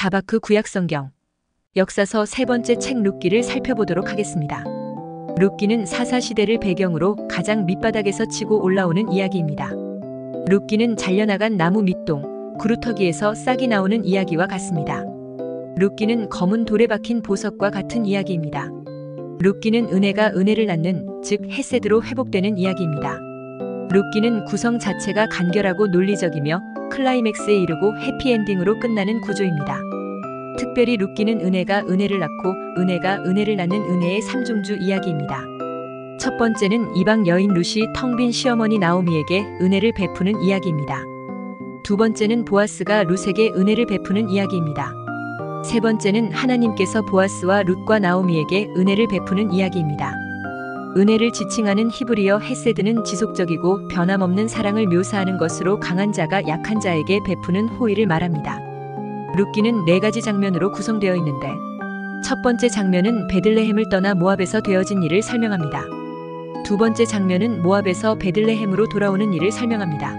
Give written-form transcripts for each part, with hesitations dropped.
다바크 구약성경 역사서 세 번째 책 룻기를 살펴보도록 하겠습니다. 룻기는 사사시대를 배경으로 가장 밑바닥에서 치고 올라오는 이야기입니다. 룻기는 잘려나간 나무 밑동, 구루터기에서 싹이 나오는 이야기와 같습니다. 룻기는 검은 돌에 박힌 보석과 같은 이야기입니다. 룻기는 은혜가 은혜를 낳는, 즉 헤세드로 회복되는 이야기입니다. 룻기는 구성 자체가 간결하고 논리적이며 클라이맥스에 이르고 해피엔딩으로 끝나는 구조입니다. 특별히 룻기는 은혜가 은혜를 낳고 은혜가 은혜를 낳는 은혜의 삼중주 이야기입니다. 첫 번째는 이방 여인 룻이 텅 빈 시어머니 나오미에게 은혜를 베푸는 이야기입니다. 두 번째는 보아스가 룻에게 은혜를 베푸는 이야기입니다. 세 번째는 하나님께서 보아스와 룻과 나오미에게 은혜를 베푸는 이야기입니다. 은혜를 지칭하는 히브리어 헤세드는 지속적이고 변함없는 사랑을 묘사하는 것으로 강한 자가 약한 자에게 베푸는 호의를 말합니다. 룻기는 네 가지 장면으로 구성되어 있는데, 첫 번째 장면은 베들레헴을 떠나 모압에서 되어진 일을 설명합니다. 두 번째 장면은 모압에서 베들레헴으로 돌아오는 일을 설명합니다.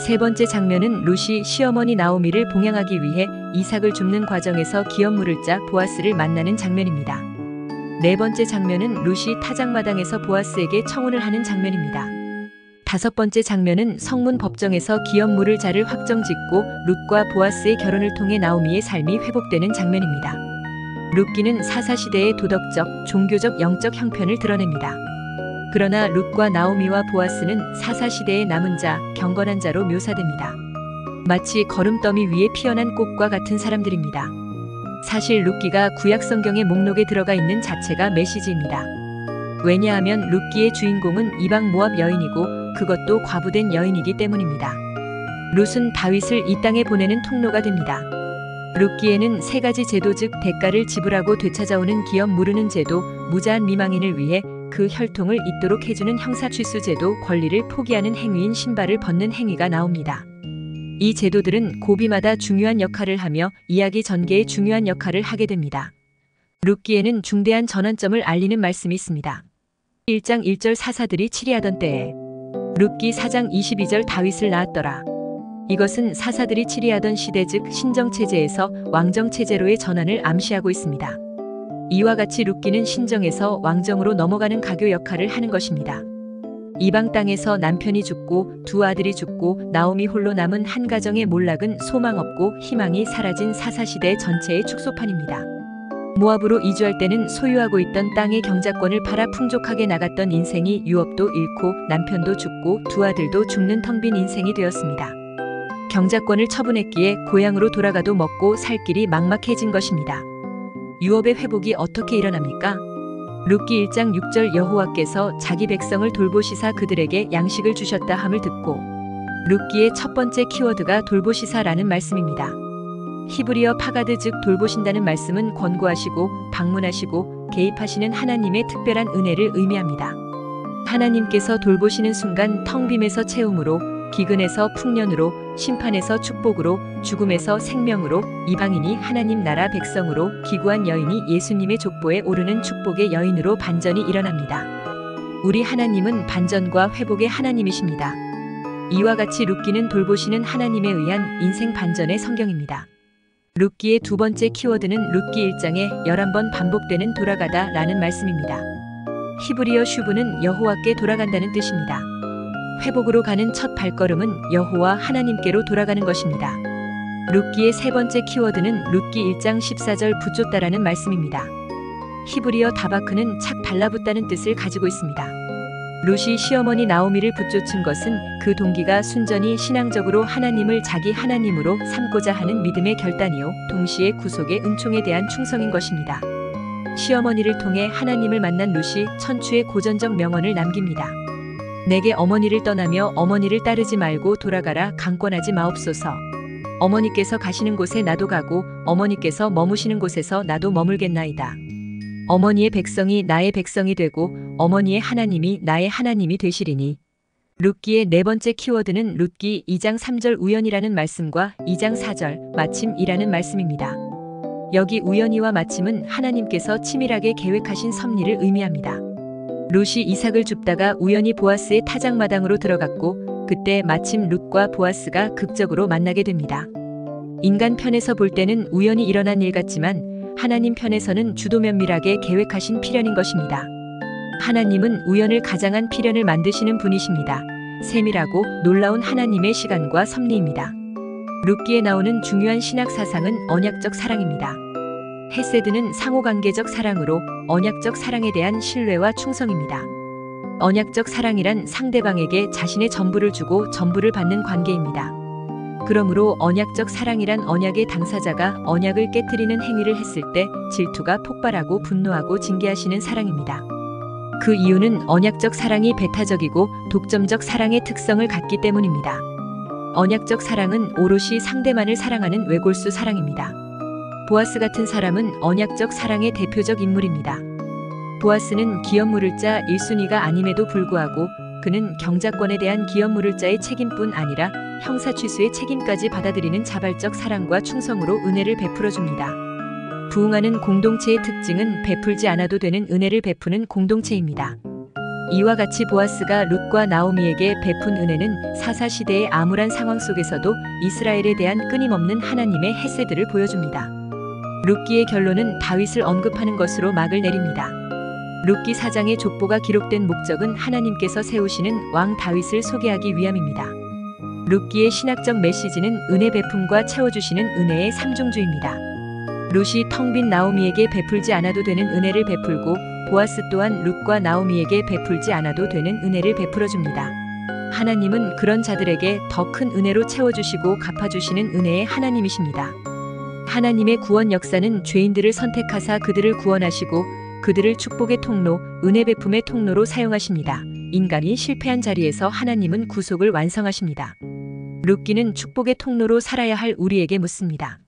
세 번째 장면은 룻이 시어머니 나오미를 봉양하기 위해 이삭을 줍는 과정에서 기업물을 짜 보아스를 만나는 장면입니다. 네 번째 장면은 룻이 타작마당에서 보아스에게 청혼을 하는 장면입니다. 다섯 번째 장면은 성문 법정에서 기업물을 자를 확정짓고 룻과 보아스의 결혼을 통해 나오미의 삶이 회복되는 장면입니다. 룻기는 사사시대의 도덕적, 종교적, 영적 형편을 드러냅니다. 그러나 룻과 나오미와 보아스는 사사시대의 남은 자, 경건한 자로 묘사됩니다. 마치 거름더미 위에 피어난 꽃과 같은 사람들입니다. 사실 룻기가 구약성경의 목록에 들어가 있는 자체가 메시지입니다. 왜냐하면 룻기의 주인공은 이방 모압 여인이고 그것도 과부된 여인이기 때문입니다. 룻은 다윗을 이 땅에 보내는 통로가 됩니다. 룻기에는 세 가지 제도, 즉 대가를 지불하고 되찾아오는 기업 무르는 제도, 무자한 미망인을 위해 그 혈통을 잇도록 해주는 형사취수 제도, 권리를 포기하는 행위인 신발을 벗는 행위가 나옵니다. 이 제도들은 고비마다 중요한 역할을 하며 이야기 전개에 중요한 역할을 하게 됩니다. 룻기에는 중대한 전환점을 알리는 말씀이 있습니다. 1장 1절 사사들이 치리하던 때에 룻기 4장 22절 다윗을 낳았더라. 이것은 사사들이 치리하던 시대, 즉 신정체제에서 왕정체제로의 전환을 암시하고 있습니다. 이와 같이 룻기는 신정에서 왕정으로 넘어가는 가교 역할을 하는 것입니다. 이방 땅에서 남편이 죽고 두 아들이 죽고 나오미 홀로 남은 한 가정의 몰락은 소망 없고 희망이 사라진 사사시대 전체의 축소판입니다. 모압으로 이주할 때는 소유하고 있던 땅의 경작권을 팔아 풍족하게 나갔던 인생이 유업도 잃고 남편도 죽고 두 아들도 죽는 텅 빈 인생이 되었습니다. 경작권을 처분했기에 고향으로 돌아가도 먹고 살 길이 막막해진 것입니다. 유업의 회복이 어떻게 일어납니까? 룻기 1장 6절 여호와께서 자기 백성을 돌보시사 그들에게 양식을 주셨다 함을 듣고, 룻기의 첫 번째 키워드가 돌보시사라는 말씀입니다. 히브리어 파가드, 즉 돌보신다는 말씀은 권고하시고 방문하시고 개입하시는 하나님의 특별한 은혜를 의미합니다. 하나님께서 돌보시는 순간 텅 빔에서 채움으로, 기근에서 풍년으로, 심판에서 축복으로, 죽음에서 생명으로, 이방인이 하나님 나라 백성으로, 기구한 여인이 예수님의 족보에 오르는 축복의 여인으로 반전이 일어납니다. 우리 하나님은 반전과 회복의 하나님이십니다. 이와 같이 룻기는 돌보시는 하나님에 의한 인생 반전의 성경입니다. 룻기의 두 번째 키워드는 룻기 1장에 11번 반복되는 돌아가다 라는 말씀입니다. 히브리어 슈브는 여호와께 돌아간다는 뜻입니다. 회복으로 가는 첫 발걸음은 여호와 하나님께로 돌아가는 것입니다. 룻기의 세 번째 키워드는 룻기 1장 14절 붙줬다라는 말씀입니다. 히브리어 다바크는 착 달라붙다는 뜻을 가지고 있습니다. 룻이 시어머니 나오미를 붙쫓은 것은 그 동기가 순전히 신앙적으로 하나님을 자기 하나님으로 삼고자 하는 믿음의 결단이요, 동시에 구속의 은총에 대한 충성인 것입니다. 시어머니를 통해 하나님을 만난 룻이 천추의 고전적 명언을 남깁니다. 내게 어머니를 떠나며 어머니를 따르지 말고 돌아가라, 강권하지 마옵소서. 어머니께서 가시는 곳에 나도 가고 어머니께서 머무시는 곳에서 나도 머물겠나이다. 어머니의 백성이 나의 백성이 되고 어머니의 하나님이 나의 하나님이 되시리니. 룻기의 네 번째 키워드는 룻기 2장 3절 우연이라는 말씀과 2장 4절 마침이라는 말씀입니다. 여기 우연히와 마침은 하나님께서 치밀하게 계획하신 섭리를 의미합니다. 룻이 이삭을 줍다가 우연히 보아스의 타작마당으로 들어갔고 그때 마침 룻과 보아스가 극적으로 만나게 됩니다. 인간 편에서 볼 때는 우연히 일어난 일 같지만 하나님 편에서는 주도 면밀하게 계획하신 필연인 것입니다. 하나님은 우연을 가장한 필연을 만드시는 분이십니다. 세밀하고 놀라운 하나님의 시간과 섭리입니다. 룻기에 나오는 중요한 신학 사상은 언약적 사랑입니다. 헤세드는 상호관계적 사랑으로 언약적 사랑에 대한 신뢰와 충성입니다. 언약적 사랑이란 상대방에게 자신의 전부를 주고 전부를 받는 관계입니다. 그러므로 언약적 사랑이란 언약의 당사자가 언약을 깨트리는 행위를 했을 때 질투가 폭발하고 분노하고 징계하시는 사랑입니다. 그 이유는 언약적 사랑이 배타적이고 독점적 사랑의 특성을 갖기 때문입니다. 언약적 사랑은 오롯이 상대만을 사랑하는 외골수 사랑입니다. 보아스 같은 사람은 언약적 사랑의 대표적 인물입니다. 보아스는 기업 물을 자 1순위가 아님에도 불구하고 그는 경작권에 대한 기업 물을 자의 책임뿐 아니라 형사 취수의 책임까지 받아들이는 자발적 사랑과 충성으로 은혜를 베풀어 줍니다. 부흥하는 공동체의 특징은 베풀지 않아도 되는 은혜를 베푸는 공동체입니다. 이와 같이 보아스가 룻과 나오미에게 베푼 은혜는 사사시대의 암울한 상황 속에서도 이스라엘에 대한 끊임없는 하나님의 헤세드를 보여줍니다. 룻기의 결론은 다윗을 언급하는 것으로 막을 내립니다. 룻기 4장의 족보가 기록된 목적은 하나님께서 세우시는 왕 다윗을 소개하기 위함입니다. 룻기의 신학적 메시지는 은혜 베품과 채워주시는 은혜의 삼중주입니다. 룻이 텅 빈 나오미에게 베풀지 않아도 되는 은혜를 베풀고 보아스 또한 룻과 나오미에게 베풀지 않아도 되는 은혜를 베풀어줍니다. 하나님은 그런 자들에게 더 큰 은혜로 채워주시고 갚아주시는 은혜의 하나님이십니다. 하나님의 구원 역사는 죄인들을 선택하사 그들을 구원하시고 그들을 축복의 통로, 은혜 베품의 통로로 사용하십니다. 인간이 실패한 자리에서 하나님은 구속을 완성하십니다. 룻기는 축복의 통로로 살아야 할 우리에게 묻습니다.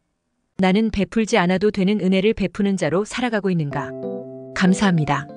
나는 베풀지 않아도 되는 은혜를 베푸는 자로 살아가고 있는가? 감사합니다.